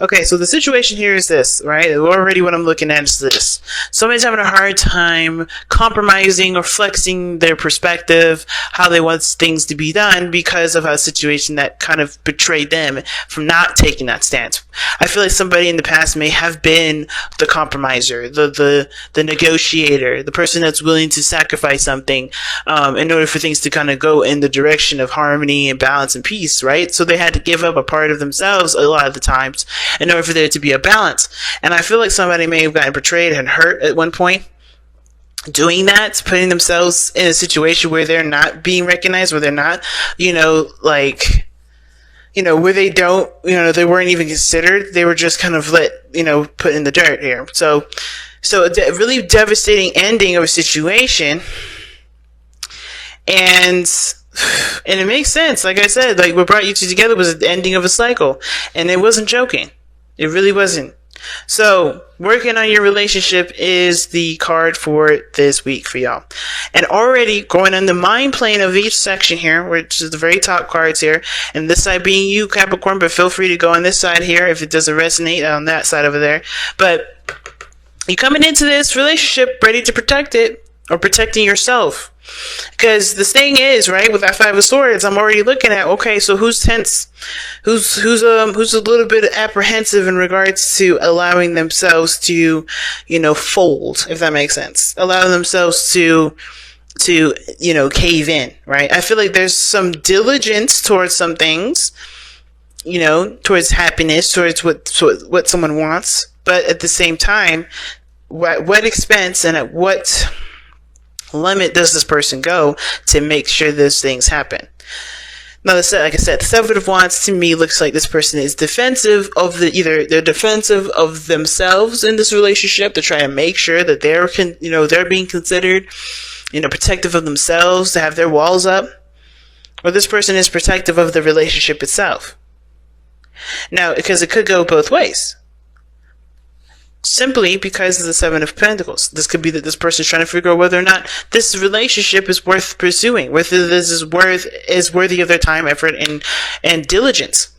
Okay, so the situation here is this, right? Already what I'm looking at is this. Somebody's having a hard time compromising or flexing their perspective, how they want things to be done because of a situation that kind of betrayed them from not taking that stance. I feel like somebody in the past may have been the compromiser, the negotiator, the person that's willing to sacrifice something in order for things to kind of go in the direction of harmony and balance and peace, right? So they had to give up a part of themselves a lot of the times in order for there to be a balance. And I feel like somebody may have gotten betrayed and hurt at one point doing that, putting themselves in a situation where they're not being recognized, where they're not, where they don't, they weren't even considered. They were just kind of put in the dirt here. So a really devastating ending of a situation. And it makes sense. Like I said, like what brought you two together was the ending of a cycle. And it wasn't joking. It really wasn't. So working on your relationship is the card for this week for y'all. And already going on the mind plane of each section here, which is the very top cards here, and this side being you, Capricorn, but feel free to go on this side here if it doesn't resonate on that side over there. But you're coming into this relationship ready to protect it, or protecting yourself. Because the thing is, right, with that Five of Swords, I'm already looking at, okay, so who's tense? Who's a little bit apprehensive in regards to allowing themselves to, fold, if that makes sense. Allow themselves to cave in, right? I feel like there's some diligence towards some things, towards happiness, towards what someone wants. But at the same time, what expense and at what limit does this person go to make sure those things happen? Now, like I said, the Seven of Wands to me looks like this person is defensive of they're defensive of themselves in this relationship to try to make sure that they're being considered, protective of themselves, to have their walls up, or this person is protective of the relationship itself. Now, because it could go both ways. Simply because of the Seven of Pentacles. This could be that this person is trying to figure out whether or not this relationship is worth pursuing, whether this is worthy of their time, effort, and diligence.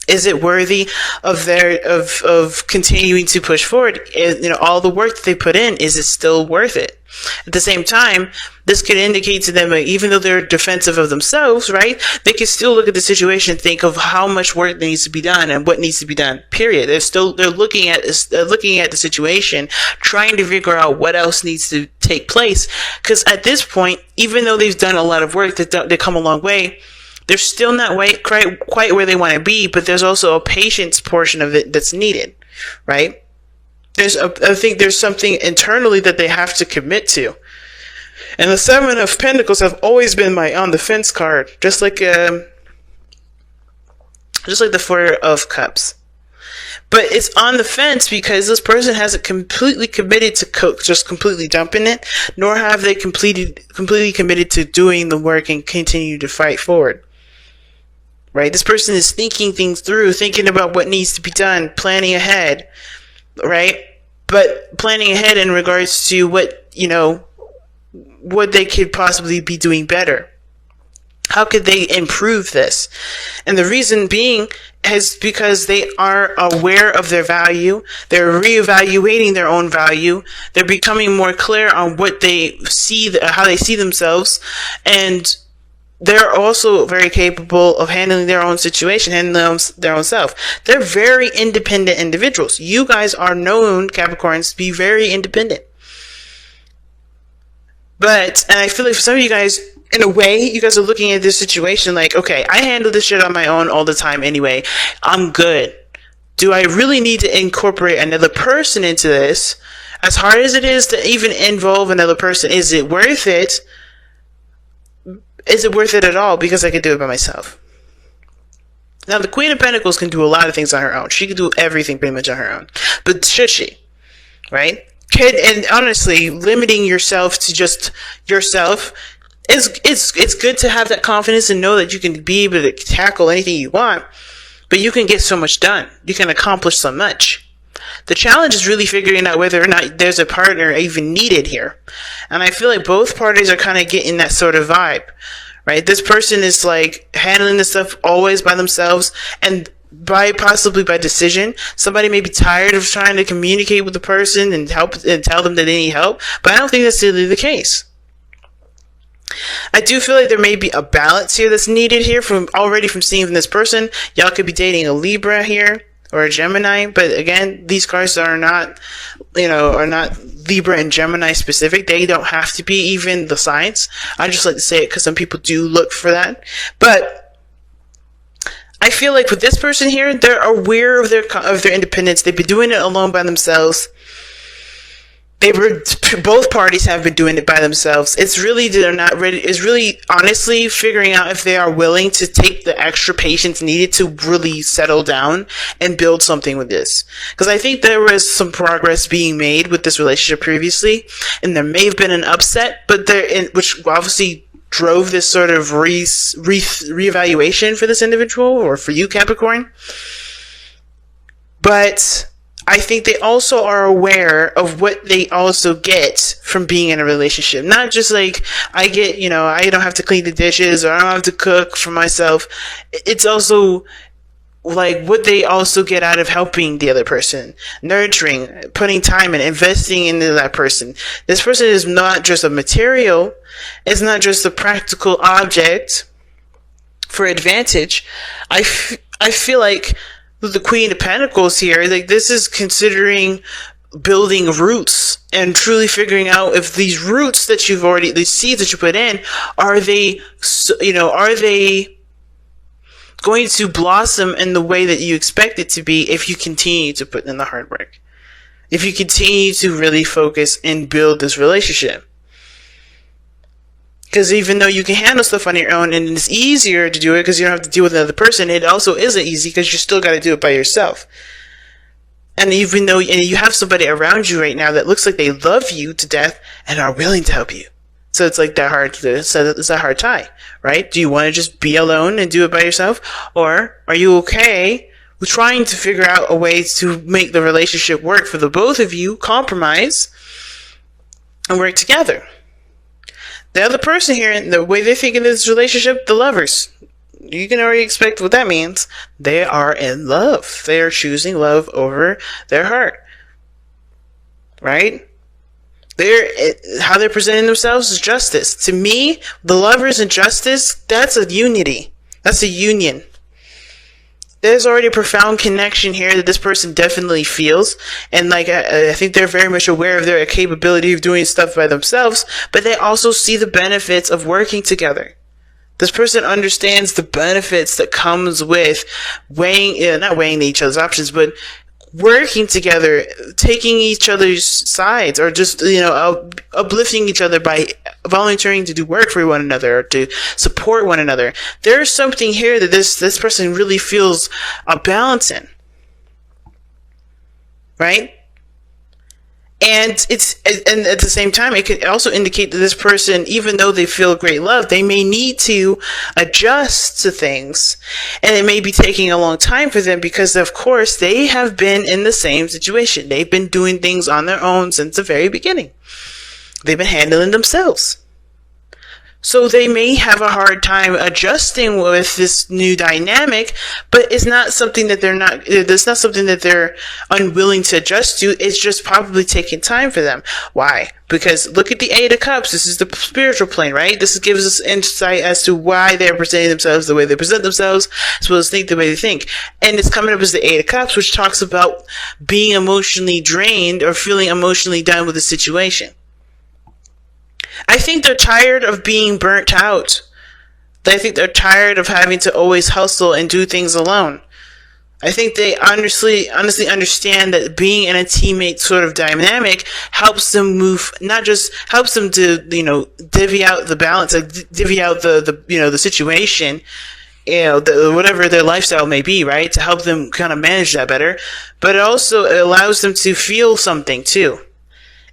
Is it worthy of continuing to push forward? All the work that they put in, is it still worth it? At the same time, this could indicate to them, even though they're defensive of themselves, right? They can still look at the situation and think of how much work needs to be done and what needs to be done. Period. They're looking at the situation, trying to figure out what else needs to take place. Because at this point, even though they've done a lot of work, they come a long way. They're still not quite where they want to be, but there's also a patience portion of it that's needed, right? I think there's something internally that they have to commit to. And the Seven of Pentacles have always been my on the fence card, just like the Four of Cups. But it's on the fence because this person hasn't completely committed to just completely dumping it, nor have they completely committed to doing the work and continue to fight forward. Right? This person is thinking things through, thinking about what needs to be done, planning ahead, right? But planning ahead in regards to what they could possibly be doing better. How could they improve this? And the reason being is because they are aware of their value. They're reevaluating their own value. They're becoming more clear on what they see, how they see themselves, and they're also very capable of handling their own situation, handling their own self. They're very independent individuals. You guys are known, Capricorns, to be very independent. And I feel like for some of you guys, in a way, you guys are looking at this situation like, okay, I handle this shit on my own all the time anyway. I'm good. Do I really need to incorporate another person into this? As hard as it is to even involve another person, is it worth it? Is it worth it at all? Because I could do it by myself. Now, the Queen of Pentacles can do a lot of things on her own. She can do everything pretty much on her own. But should she? Right? And honestly, limiting yourself to just yourself, it's good to have that confidence and know that you can be able to tackle anything you want. But you can get so much done. You can accomplish so much. The challenge is really figuring out whether or not there's a partner even needed here. And I feel like both parties are kind of getting that sort of vibe, right? This person is like handling this stuff always by themselves, and possibly by decision. Somebody may be tired of trying to communicate with the person and help and tell them that they need help, but I don't think that's really the case. I do feel like there may be a balance here that's needed here from seeing from this person. Y'all could be dating a Libra here or a Gemini, but again, these cards are not Libra and Gemini specific. They don't have to be even the signs. I just like to say it because some people do look for that. But I feel like with this person here, they're aware of their independence. They've been doing it alone by themselves. Both parties have been doing it by themselves. It's really, they're not ready. It's really honestly figuring out if they are willing to take the extra patience needed to really settle down and build something with this. Because I think there was some progress being made with this relationship previously, and there may have been an upset, which obviously drove this sort of reevaluation for this individual, or for you, Capricorn. But I think they also are aware of what they also get from being in a relationship. Not just like, I don't have to clean the dishes, or I don't have to cook for myself. It's also like what they also get out of helping the other person, nurturing, putting time and investing into that person. This person is not just a material. It's not just a practical object for advantage. I feel like with the Queen of Pentacles here, like, this is considering building roots and truly figuring out if these roots that these seeds that you put in, are they going to blossom in the way that you expect it to be if you continue to put in the hard work, if you continue to really focus and build this relationship. Because even though you can handle stuff on your own, and it's easier to do it because you don't have to deal with another person, it also isn't easy because you still got to do it by yourself. And even though you have somebody around you right now that looks like they love you to death and are willing to help you, so it's like that hard. It's a hard tie, right? Do you want to just be alone and do it by yourself, or are you okay with trying to figure out a way to make the relationship work for the both of you, compromise, and work together? The other person here, the way they think in this relationship, the lovers, you can already expect what that means. They are in love. They are choosing love over their heart. Right? How they're presenting themselves is justice. To me, the lovers and justice, that's a unity. That's a union. There's already a profound connection here that this person definitely feels. And I think they're very much aware of their capability of doing stuff by themselves, but they also see the benefits of working together. This person understands the benefits that comes with not weighing each other's options, but working together, taking each other's sides, or just, uplifting each other by volunteering to do work for one another or to support one another. There's something here that this person really feels a balance in. Right? And at the same time, it could also indicate that this person, even though they feel great love, they may need to adjust to things, and it may be taking a long time for them because, of course, they have been in the same situation. They've been doing things on their own since the very beginning. They've been handling themselves. So they may have a hard time adjusting with this new dynamic, but it's not something that they're unwilling to adjust to. It's just probably taking time for them. Why? Because look at the Eight of Cups. This is the spiritual plane, right? This gives us insight as to why they're presenting themselves the way they present themselves, as well as think the way they think. And it's coming up as the Eight of Cups, which talks about being emotionally drained or feeling emotionally done with the situation. I think they're tired of being burnt out. I think they're tired of having to always hustle and do things alone. I think they honestly understand that being in a teammate sort of dynamic helps them move, not just helps them to, divvy out the balance, divvy out the situation, whatever their lifestyle may be, right? To help them kind of manage that better. But it also allows them to feel something too.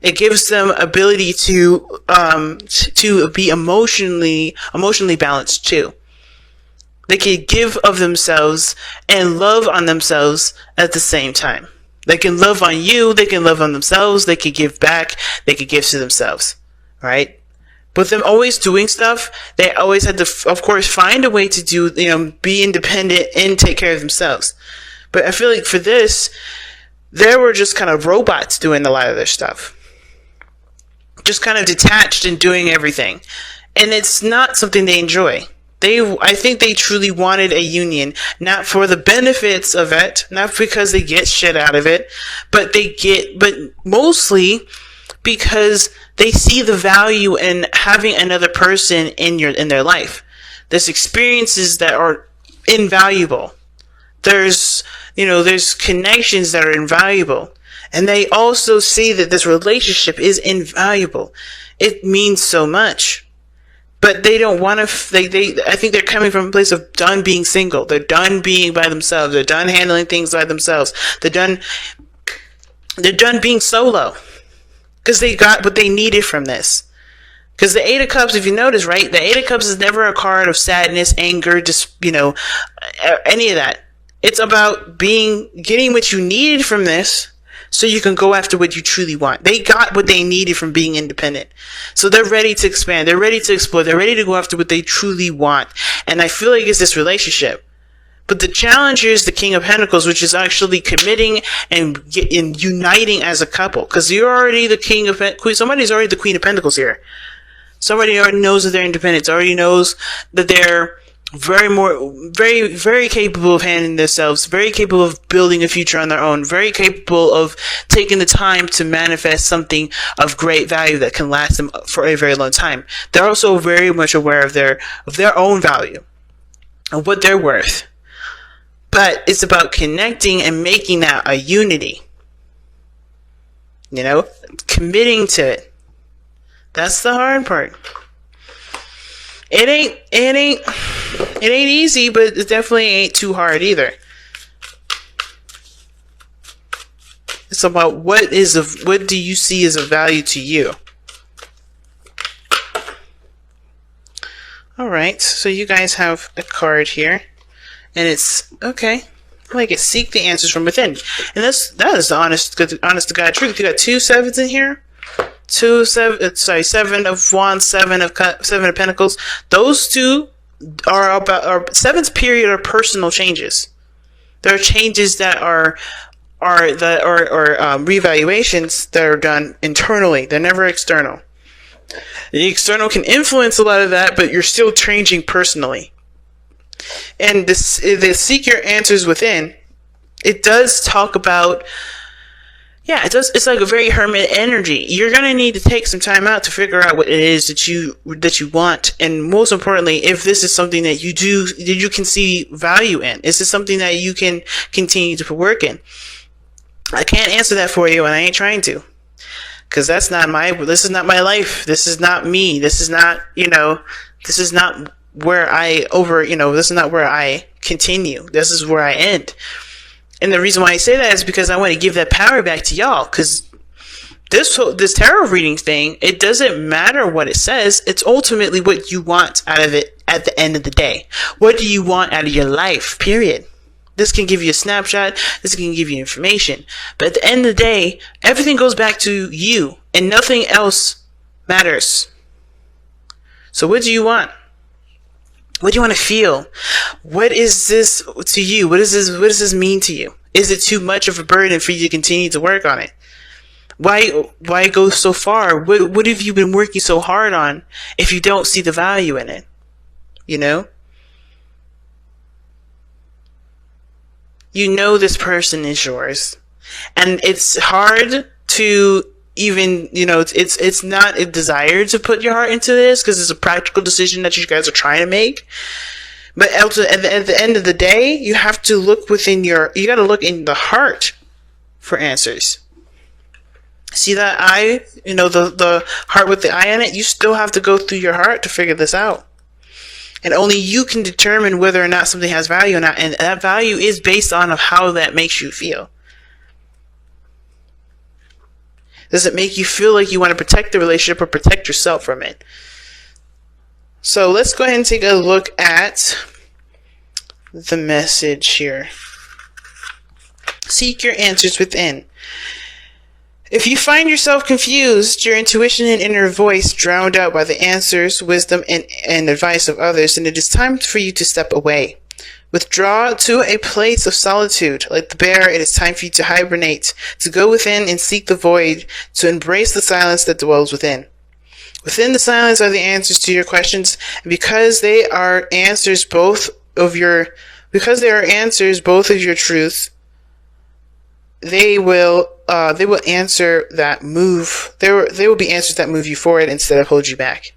It gives them ability to be emotionally balanced too. They can give of themselves and love on themselves at the same time. They can love on you, they can love on themselves, they can give back, they can give to themselves, right? With them always doing stuff, they always had to, of course, find a way to do, be independent and take care of themselves. But I feel like for this, they were just kind of robots doing a lot of their stuff. Just kind of detached and doing everything. And it's not something they enjoy. I think they truly wanted a union, not for the benefits of it, not because they get shit out of it, but mostly because they see the value in having another person in their life. There's experiences that are invaluable. There's connections that are invaluable. And they also see that this relationship is invaluable. It means so much. But they don't want to, I think they're coming from a place of done being single. They're done being by themselves. They're done handling things by themselves. They're done being solo. Because they got what they needed from this. Because the Eight of Cups, if you notice, right, the Eight of Cups is never a card of sadness, anger, just, any of that. It's about getting what you needed from this, so you can go after what you truly want. They got what they needed from being independent. So they're ready to expand. They're ready to explore. They're ready to go after what they truly want. And I feel like it's this relationship. But the challenge here is the King of Pentacles, which is actually committing and uniting as a couple. Because you're already the King of Pentacles. Somebody's already the Queen of Pentacles here. Somebody already knows that they're independent. Already knows that they're very, very capable of handling themselves, very capable of building a future on their own, very capable of taking the time to manifest something of great value that can last them for a very long time. They're also very much aware of their own value, of what they're worth. But it's about connecting and making that a unity. Committing to it. That's the hard part. It ain't easy, but it definitely ain't too hard either. It's about what do you see as a value to you? Alright, so you guys have a card here. And it's, okay, I like it. Seek the answers from within. And that is the honest to God truth. You got 2 sevens in here. 7 of Wands, 7 of Pentacles. Those two are seventh period are personal changes. There are changes that are reevaluations that are done internally. They're never external. The external can influence a lot of that, but you're still changing personally. And the seek your answers within, it does talk about, it does. It's like a very hermit energy. You're gonna need to take some time out to figure out what it is that you want, and most importantly, if this is something that you can see value in. Is this something that you can continue to put work in? I can't answer that for you, and I ain't trying to, because this is not my life. This is not me. This is not, this is not where this is not where I continue. This is where I end. And the reason why I say that is because I want to give that power back to y'all. Because this tarot reading thing, it doesn't matter what it says. It's ultimately what you want out of it at the end of the day. What do you want out of your life, period? This can give you a snapshot. This can give you information. But at the end of the day, everything goes back to you. And nothing else matters. So what do you want? What do you want to feel? What is this to you? What does this mean to you? Is it too much of a burden for you to continue to work on it? Why go so far? What have you been working so hard on if you don't see the value in it? You know this person is yours. And it's hard to even, it's not a desire to put your heart into this because it's a practical decision that you guys are trying to make. But at the end of the day, you have to look you got to look in the heart for answers. See that eye, the heart with the eye on it? You still have to go through your heart to figure this out. And only you can determine whether or not something has value or not. And that value is based on how that makes you feel. Does it make you feel like you want to protect the relationship or protect yourself from it? So let's go ahead and take a look at the message here. Seek your answers within. If you find yourself confused, your intuition and inner voice drowned out by the answers, wisdom, and advice of others, then it is time for you to step away. Withdraw to a place of solitude. Like the bear, it is time for you to hibernate, to go within and seek the void, to embrace the silence that dwells within. Within the silence are the answers to your questions, and because they are answers both of your truth, they will answer that move. They will be answers that move you forward instead of hold you back.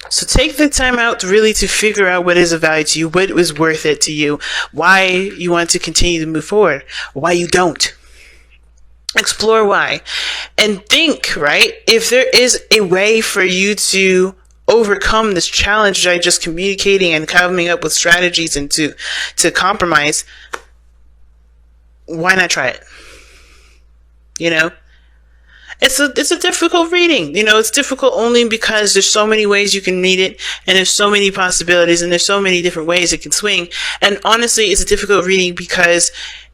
So take the time out to figure out what is of value to you, what was worth it to you, why you want to continue to move forward, why you don't. Explore why. And think, right? If there is a way for you to overcome this challenge by just communicating and coming up with strategies and to compromise, why not try it? You know? It's a difficult reading. You know, it's difficult only because there's so many ways you can read it, and there's so many possibilities, and there's so many different ways it can swing. And honestly, it's a difficult reading because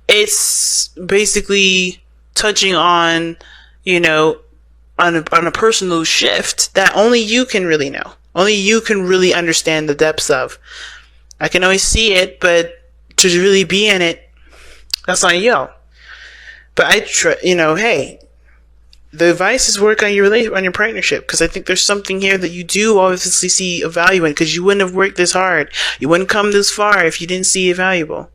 it's basically touching on, you know, on a personal shift that only you can really know. Only you can really understand the depths of. I can always see it, but to really be in it, that's on you. But hey, the advice is work on your partnership, because I think there's something here that you do obviously see a value in, because you wouldn't have worked this hard. You wouldn't come this far if you didn't see it valuable.